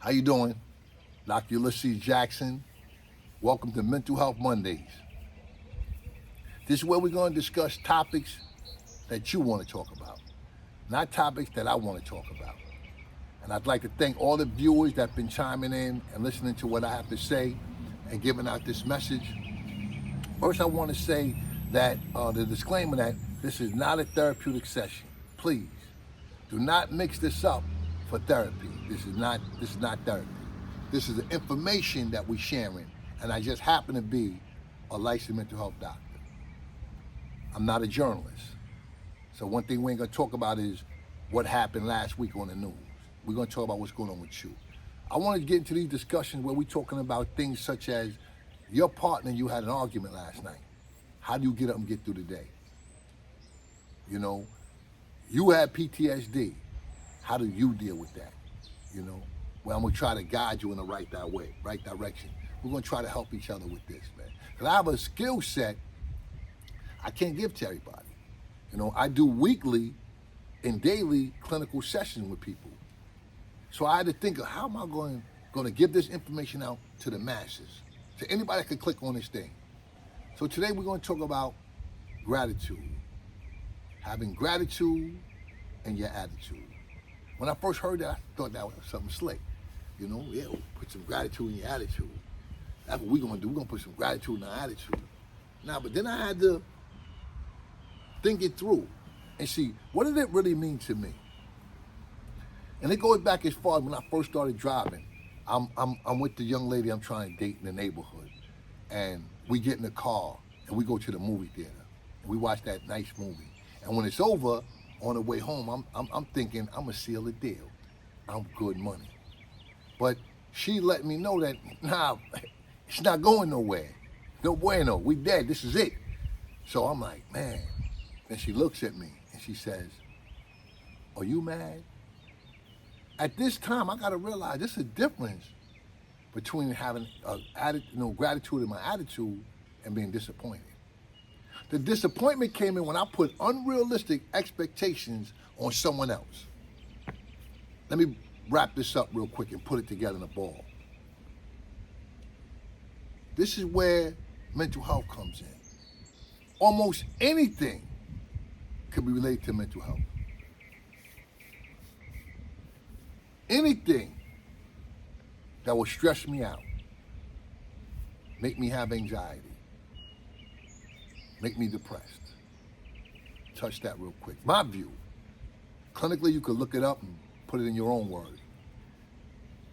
How you doing? Dr. Ulysses Jackson. Welcome to Mental Health Mondays. This is where we're going to discuss topics that you want to talk about, not topics that I want to talk about. And I'd like to thank all the viewers that have been chiming in and listening to what I have to say and giving out this message. First, I want to say that the disclaimer that this is not a therapeutic session. Please do not mix this up for therapy. This is not therapy. This is the information that we're sharing, and I just happen to be a licensed mental health doctor. I'm not a journalist. So one thing we ain't gonna talk about is what happened last week on the news. We're gonna talk about what's going on with you. I want to get into these discussions where we're talking about things such as your partner and you had an argument last night. How do you get up and get through the day? You know, you had PTSD. How do you deal with that? You know, well, I'm gonna try to guide you in the right direction. We're gonna try to help each other with this, man. Because I have a skill set I can't give to everybody. You know, I do weekly and daily clinical sessions with people. So I had to think of how am I going to give this information out to the masses, to anybody that could click on this thing. So today we're going to talk about gratitude, having gratitude in your attitude. When I first heard that, I thought that was something slick. You know, yeah, put some gratitude in your attitude. That's what we're going to do. We're going to put some gratitude in our attitude. Now, but then I had to think it through and see, what did it really mean to me? And it goes back as far as when I first started driving. I'm with the young lady I'm trying to date in the neighborhood. And we get in the car and we go to the movie theater. And we watch that nice movie. And when it's over, on the way home, I'm thinking, I'm gonna seal the deal. I'm good money. But she let me know that, nah, it's not going nowhere. No bueno, we dead, this is it. So I'm like, man. And she looks at me and she says, are you mad? At this time, I gotta realize there's a difference between having gratitude in my attitude and being disappointed. The disappointment came in when I put unrealistic expectations on someone else. Let me wrap this up real quick and put it together in a ball. This is where mental health comes in. Almost anything could be related to mental health. Anything that will stress me out, make me have anxiety, make me depressed. Touch that real quick. My view, clinically you could look it up and put it in your own words.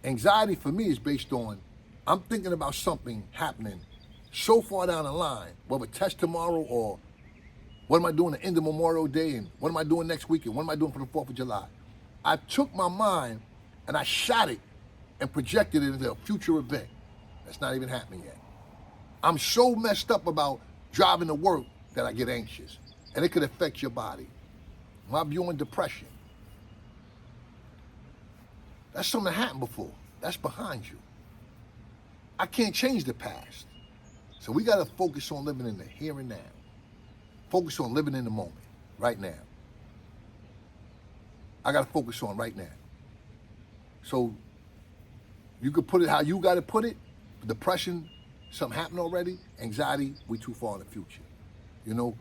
Anxiety for me is based on, I'm thinking about something happening so far down the line, whether test tomorrow or what am I doing at the end of Memorial Day and what am I doing next week and what am I doing for the 4th of July? I took my mind and I shot it and projected it into a future event that's not even happening yet. I'm so messed up about driving to work that I get anxious, and it could affect your body. My view on depression. That's something that happened before. That's behind you. I can't change the past. So we gotta focus on living in the here and now. Focus on living in the moment, right now. I gotta focus on right now. So you could put it how you gotta put it. Depression, something happened already. Anxiety, we too far in the future. You know,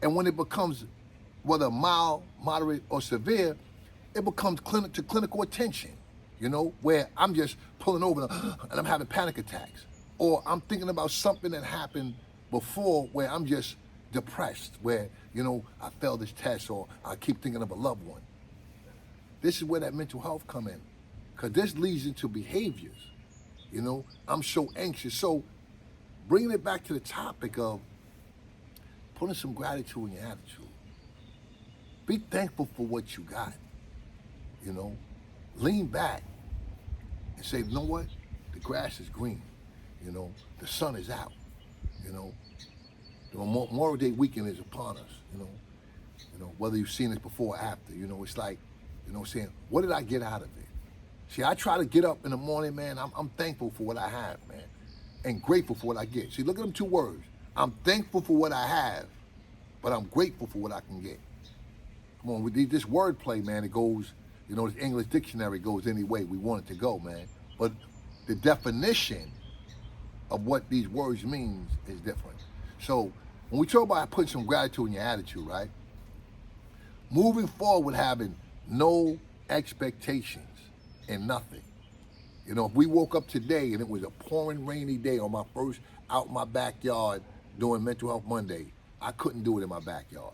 and when it becomes, whether mild, moderate, or severe, it becomes clinical attention, you know, where I'm just pulling over and I'm having panic attacks. Or I'm thinking about something that happened before where I'm just depressed, where, you know, I failed this test or I keep thinking of a loved one. This is where that mental health come in, because this leads into behaviors. You know, I'm so anxious. So bringing it back to the topic of putting some gratitude in your attitude. Be thankful for what you got. You know, lean back and say, you know what? The grass is green. You know, the sun is out. You know, the Memorial Day weekend is upon us. You know, whether you've seen it before or after. You know, it's like, you know, saying, what did I get out of it? See, I try to get up in the morning, man. I'm thankful for what I have, man, and grateful for what I get. See, look at them two words. I'm thankful for what I have, but I'm grateful for what I can get. Come on, with this wordplay, man, it goes You know, the English dictionary goes any way we want it to go, man. But the definition of what these words means is different. So when we talk about putting some gratitude in your attitude, right? Moving forward with having no expectations and nothing. You know, if we woke up today and it was a pouring rainy day on my first out in my backyard doing Mental Health Monday, I couldn't do it in my backyard.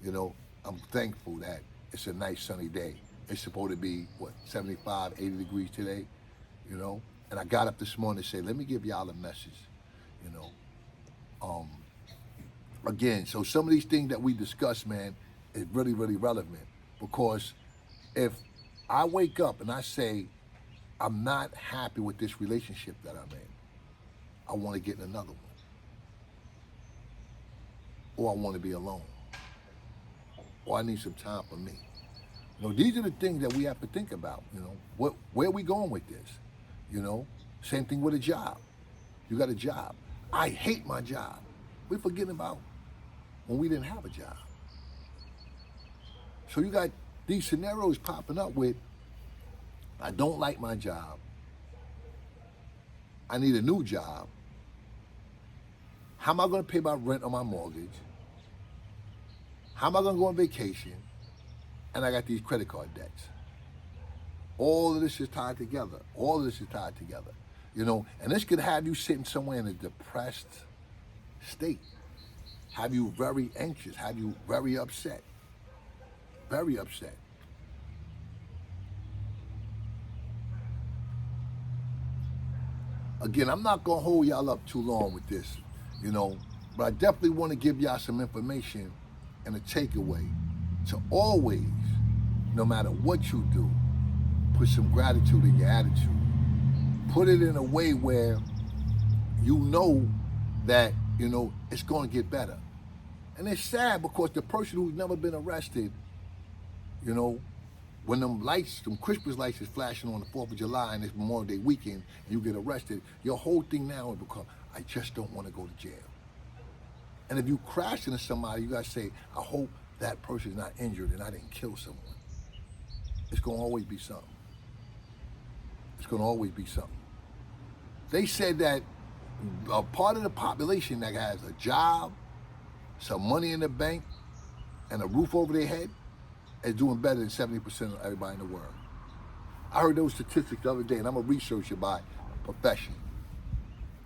You know, I'm thankful that it's a nice sunny day. It's supposed to be, 75, 80 degrees today, you know? And I got up this morning and said, let me give y'all a message, you know? Again, so some of these things that we discuss, man, is really, really relevant, because if I wake up and I say, I'm not happy with this relationship that I'm in, I want to get in another one. Or I want to be alone. Or I need some time for me. You know, these are the things that we have to think about, you know. Where are we going with this? You know, same thing with a job. You got a job. I hate my job. We're forgetting about when we didn't have a job. So you got these scenarios popping up with, I don't like my job. I need a new job. How am I going to pay my rent or my mortgage? How am I going to go on vacation? And I got these credit card debts. All of this is tied together. All of this is tied together. You know, and this could have you sitting somewhere in a depressed state. Have you very anxious, have you very upset. Very upset. Again, I'm not gonna hold y'all up too long with this, you know, but I definitely want to give y'all some information and a takeaway to always, no matter what you do, put some gratitude in your attitude. Put it in a way where you know that, you know, it's gonna get better. And it's sad because the person who's never been arrested, you know, when them lights, them Christmas lights is flashing on the 4th of July and it's Memorial Day weekend and you get arrested, your whole thing now is become, I just don't want to go to jail. And if you crash into somebody, you gotta say, I hope that person's not injured and I didn't kill someone. It's gonna always be something. It's gonna always be something. They said that a part of the population that has a job, some money in the bank, and a roof over their head is doing better than 70% of everybody in the world. I heard those statistics the other day, and I'm a researcher by profession.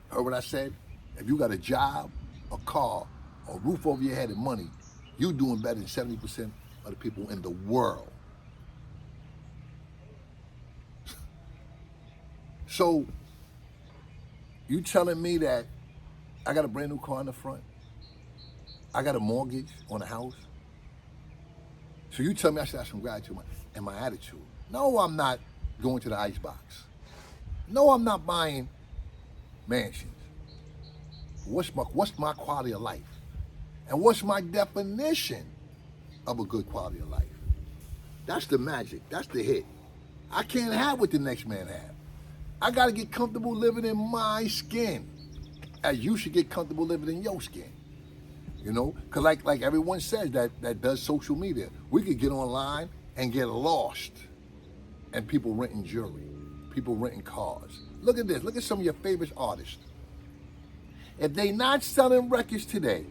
Heard what I said? If you got a job, a car, a roof over your head, and money, you're doing better than 70% of the people in the world. So, you telling me that I got a brand new car in the front? I got a mortgage on a house? So you tell me I should have some gratitude in my attitude. No, I'm not going to the icebox. No, I'm not buying mansions. What's my quality of life? And what's my definition of a good quality of life? That's the magic. That's the hit. I can't have what the next man have. I got to get comfortable living in my skin, as you should get comfortable living in your skin. You know, because like everyone says that does social media, we could get online and get lost. And people renting jewelry, people renting cars. Look at this. Look at some of your favorite artists. If they not selling records today,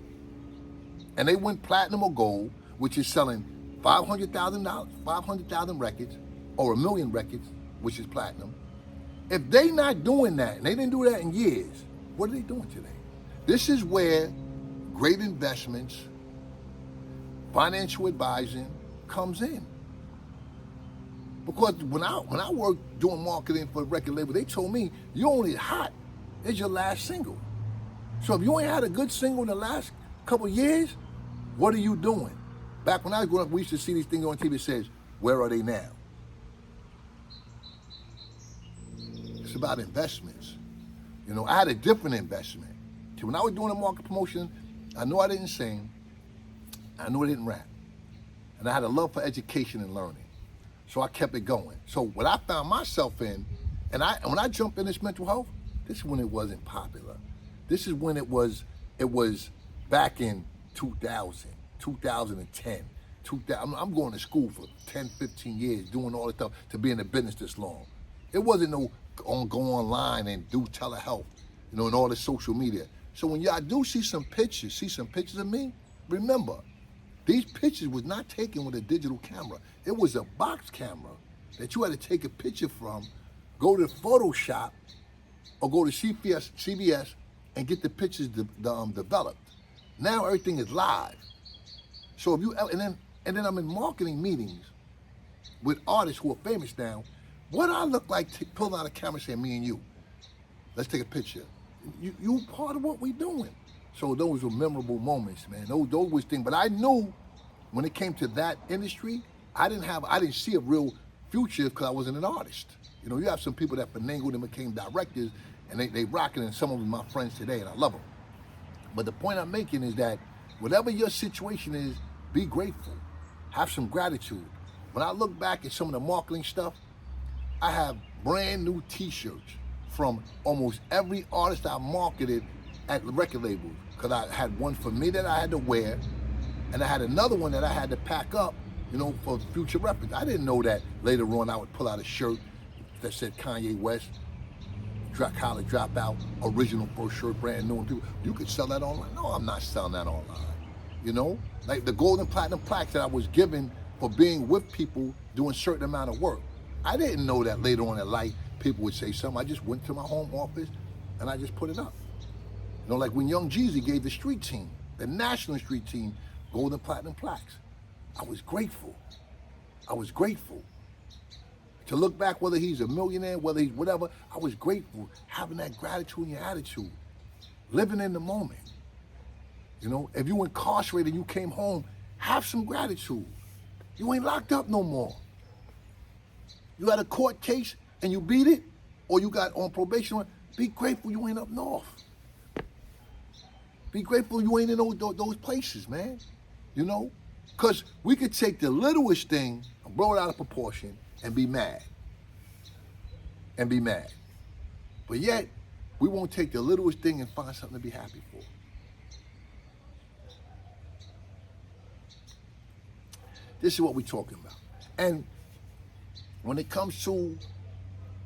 and they went platinum or gold, which is selling 500,000 records, or 1 million records, which is platinum. If they not doing that, and they didn't do that in years, what are they doing today? This is where great investments, financial advising comes in. Because when I worked doing marketing for the record label, they told me you only hot is your last single. So if you ain't had a good single in the last couple of years, what are you doing? Back when I was growing up, we used to see these things on TV that says, where are they now? It's about investments. You know, I had a different investment. So when I was doing a market promotion, I knew I didn't sing, I knew I didn't rap, and I had a love for education and learning. So I kept it going. So what I found myself in, and when I jumped in this mental health, this is when it wasn't popular. This is when it was back in 2000, 2010. I'm going to school for 10, 15 years, doing all this stuff to be in the business this long. It wasn't no go online and do telehealth, and all this social media. So when y'all do see some pictures of me, remember, these pictures was not taken with a digital camera. It was a box camera that you had to take a picture from, go to Photoshop, or go to CBS and get the pictures developed. Now everything is live. So if you and then I'm in marketing meetings with artists who are famous now. What do I look like pulling out a camera saying, me and you, let's take a picture. You part of what we doing. So those were memorable moments, man. Those was things. But I knew when it came to that industry, I didn't see a real future because I wasn't an artist. You have some people that finagled and became directors, and they rocking, and some of them are my friends today, and I love them. But the point I'm making is that whatever your situation is, be grateful. Have some gratitude. When I look back at some of the marketing stuff, I have brand new t-shirts from almost every artist I marketed at the record label, because I had one for me that I had to wear, and I had another one that I had to pack up, for future reference. I didn't know that later on I would pull out a shirt that said Kanye West, college dropout, original first shirt, brand new. And people, you could sell that online. No, I'm not selling that online. Like the gold and platinum plaques that I was given for being with people doing a certain amount of work. I didn't know that later on in life people would say something. I just went to my home office and I just put it up. Like when Young Jeezy gave the street team, the national street team, gold and platinum plaques. I was grateful. To look back, whether he's a millionaire, whether he's whatever, I was grateful. Having that gratitude in your attitude. Living in the moment. If you incarcerated and you came home, have some gratitude. You ain't locked up no more. You had a court case and you beat it, or you got on probation, be grateful you ain't up north. Be grateful you ain't in those places, man. Because we could take the littlest thing and blow it out of proportion and be mad. But yet, we won't take the littlest thing and find something to be happy for. This is what we're talking about. And when it comes to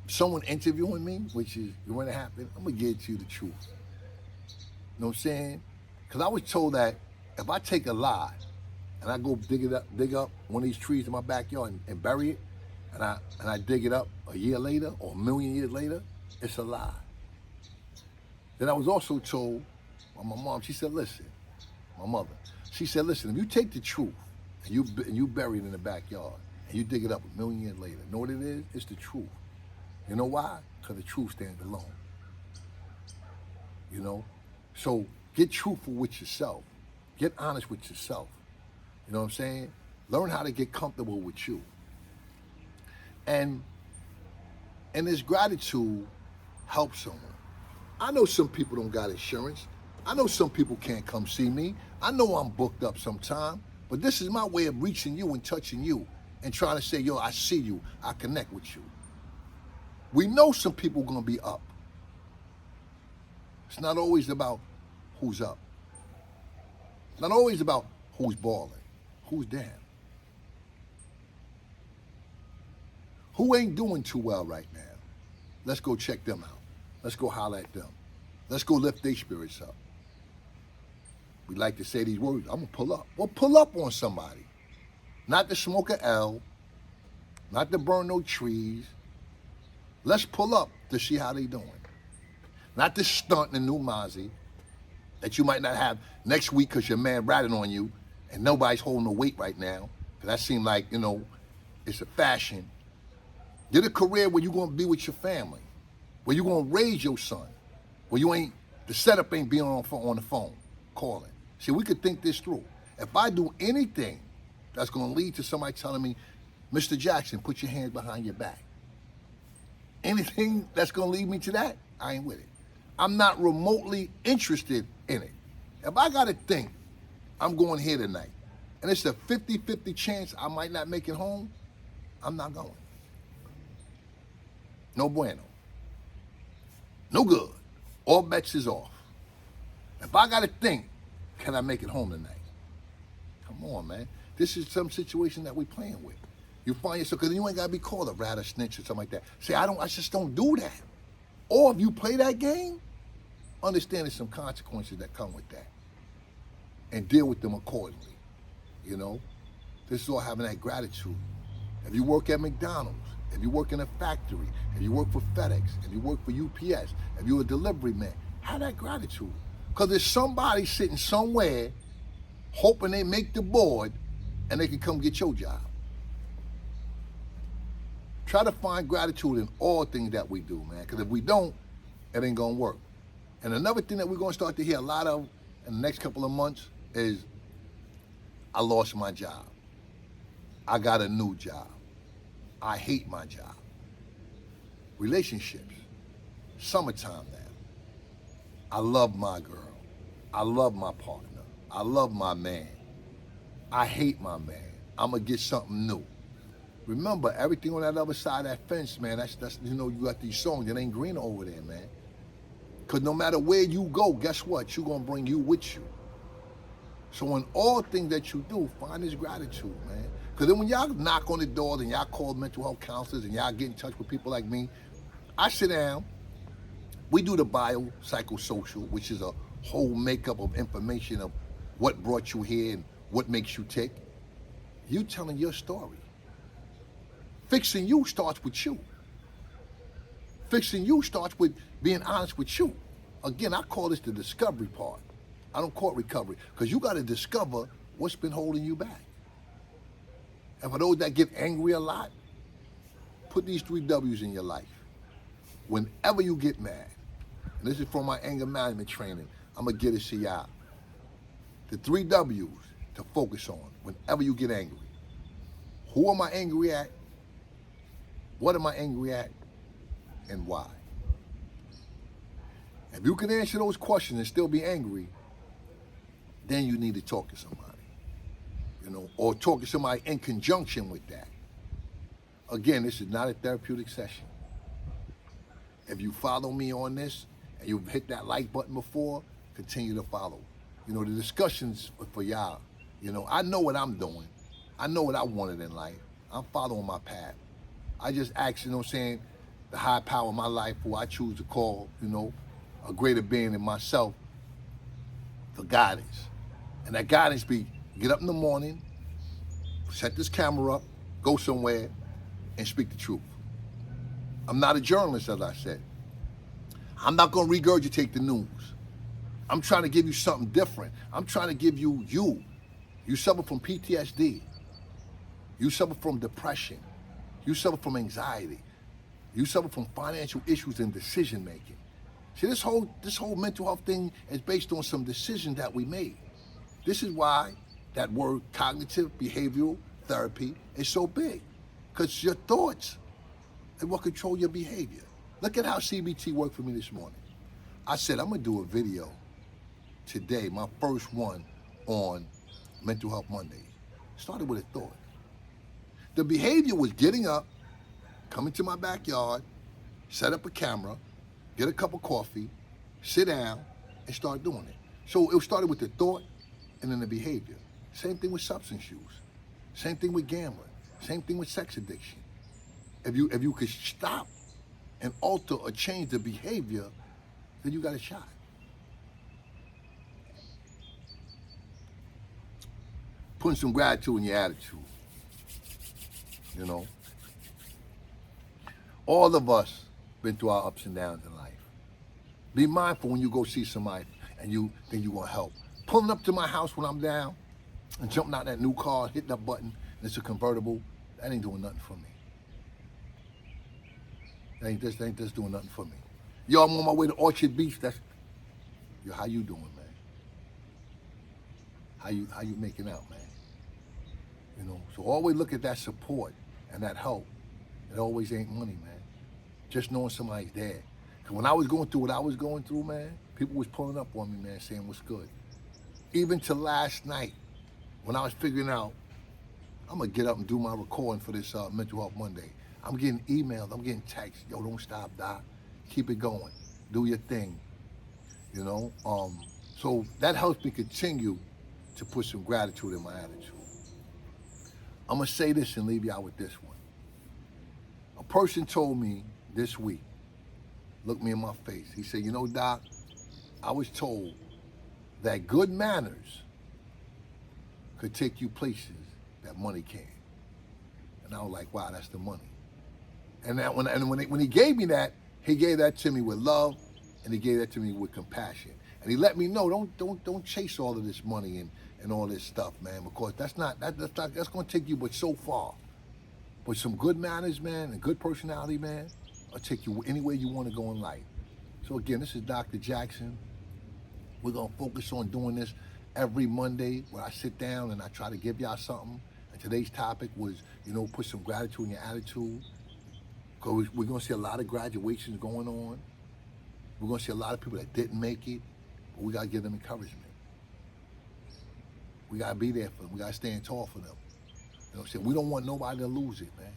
someone interviewing me, which is going to happen, I'm going to get you the truth. You know what I'm saying? Because I was told that if I take a lie and I go dig up one of these trees in my backyard and bury it, and I dig it up a year later or a million years later, it's a lie. Then I was also told by my mom, she said, listen, my mother, she said, listen, if you take the truth and you bury it in the backyard and you dig it up a million years later, know what it is? It's the truth. You know why? Because the truth stands alone. So get truthful with yourself. Get honest with yourself. You know what I'm saying? Learn how to get comfortable with you. And this gratitude helps someone. I know some people don't got insurance. I know some people can't come see me. I know I'm booked up sometime, but this is my way of reaching you and touching you and trying to say, yo, I see you, I connect with you. We know some people are gonna be up. It's not always about who's up. It's not always about who's balling, who's down. Who ain't doing too well right now? Let's go check them out. Let's go holler at them. Let's go lift their spirits up. We like to say these words, I'm gonna pull up. Well, pull up on somebody. Not to smoke a L, not to burn no trees. Let's pull up to see how they doing. Not to stunt in the new Mozzie that you might not have next week because your man ratted on you and nobody's holding the weight right now. Because that seemed like, it's a fashion. Get a career where you're going to be with your family, where you're going to raise your son, where the setup ain't being on the phone, calling. See, we could think this through. If I do anything that's going to lead to somebody telling me, Mr. Jackson, put your hands behind your back. Anything that's going to lead me to that, I ain't with it. I'm not remotely interested in it. If I got to think, I'm going here tonight, and it's a 50-50 chance I might not make it home, I'm not going. No bueno. No good. All bets is off. If I got to think, can I make it home tonight? Come on, man. This is some situation that we're playing with. You find yourself, because you ain't got to be called a rat or snitch or something like that. Say, I just don't do that. Or if you play that game, understand there's some consequences that come with that. And deal with them accordingly, you know? This is all having that gratitude. If you work at McDonald's, if you work in a factory, if you work for FedEx, if you work for UPS, if you're a delivery man, have that gratitude. Because there's somebody sitting somewhere hoping they make the board and they can come get your job. Try to find gratitude in all things that we do, man. Because if we don't, it ain't going to work. And another thing that we're going to start to hear a lot of in the next couple of months is, I lost my job. I got a new job. I hate my job. Relationships. Summertime now. I love my girl. I love my partner. I love my man. I hate my man. I'm going to get something new. Remember, everything on that other side of that fence, man, that's you know, you got these songs, it ain't green over there, man. Because no matter where you go, guess what? You're going to bring you with you. So in all things that you do, find this gratitude, man. Because then when y'all knock on the doors and y'all call mental health counselors and y'all get in touch with people like me, I sit down, we do the biopsychosocial, which is a whole makeup of information of what brought you here and what makes you tick. You telling your story. Fixing you starts with you. Fixing you starts with being honest with you. Again, I call this the discovery part. I don't call it recovery, because you got to discover what's been holding you back. And for those that get angry a lot, put these 3 W's in your life. Whenever you get mad, and this is from my anger management training, I'm going to get it to y'all. The 3 W's to focus on whenever you get angry. Who am I angry at? What am I angry at? And why? If you can answer those questions and still be angry, then you need to talk to somebody, you know, or talk to somebody in conjunction with that. Again, this is not a therapeutic session. If you follow me on this and you've hit that like button before, continue to follow. You know, the discussions for y'all, you know, I know what I'm doing. I know what I wanted in life. I'm following my path. I just ask, you know what I'm saying, the high power of my life, who I choose to call, you know, a greater being than myself, for guidance. And that guidance be, get up in the morning, set this camera up, go somewhere, and speak the truth. I'm not a journalist, as I said. I'm not going to regurgitate the news. I'm trying to give you something different. I'm trying to give you you. You suffer from PTSD. You suffer from depression. You suffer from anxiety. You suffer from financial issues and decision making. See, this whole mental health thing is based on some decisions that we made. This is why that word cognitive behavioral therapy is so big, because your thoughts are what control your behavior. Look at how CBT worked for me this morning. I said, I'm going to do a video today, my first one on Mental Health Monday. Started with a thought. The behavior was getting up, coming to my backyard, set up a camera, get a cup of coffee, sit down, and start doing it. So it started with the thought and then the behavior. Same thing with substance use. Same thing with gambling. Same thing with sex addiction. If you could stop and alter or change the behavior, then you got a shot. Putting some gratitude in your attitude. You know, all of us been through our ups and downs in life. Be mindful when you go see somebody and you think you're gonna help. Pulling up to my house when I'm down and jumping out that new car, hitting that button, and it's a convertible, that ain't doing nothing for me. That ain't just doing nothing for me. Yo, I'm on my way to Orchard Beach. Yo, how you doing, man? How you making out, man? You know, so always look at that support and that help. It always ain't money, man. Just knowing somebody's there. Because when I was going through what I was going through, man, people was pulling up on me, man, saying what's good. Even to last night, when I was figuring out, I'm going to get up and do my recording for this Mental Health Monday. I'm getting emails, I'm getting texts. Yo, don't stop, Doc. Keep it going. Do your thing. You know? So that helps me continue to put some gratitude in my attitude. I'm going to say this and leave y'all with this one. A person told me this week, looked me in my face. He said, Doc, I was told that good manners could take you places that money can't. And I was like, wow, that's the money. And that when he gave me that, he gave that to me with love, and he gave that to me with compassion. And he let me know, don't chase all of this money and all this stuff, man, because that's going to take you but so far. But some good manners, man, and good personality, man, will take you anywhere you want to go in life. So again, this is Dr. Jackson. We're going to focus on doing this every Monday where I sit down and I try to give y'all something. And today's topic was, put some gratitude in your attitude. Because we're going to see a lot of graduations going on. We're going to see a lot of people that didn't make it, but we got to give them encouragement. We got to be there for them. We got to stand tall for them. You know what I'm saying? We don't want nobody to lose it, man.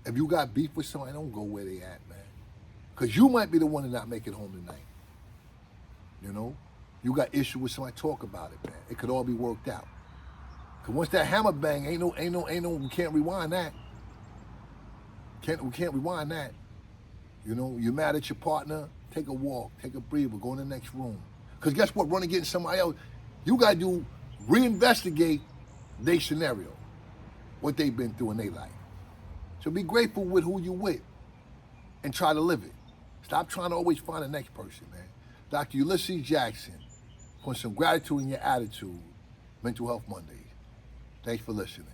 If you got beef with somebody, don't go where they at, man. Because you might be the one to not make it home tonight. You got issue with somebody, talk about it, man. It could all be worked out. Because once that hammer bang, we can't rewind that. We can't rewind that. You're mad at your partner, take a walk, take a breather, go in the next room. Because guess what? Running against somebody else, you got to reinvestigate their scenario, what they've been through in their life. So be grateful with who you with and try to live it. Stop trying to always find the next person, man. Dr. Ulysses Jackson, put some gratitude in your attitude, Mental Health Mondays. Thanks for listening.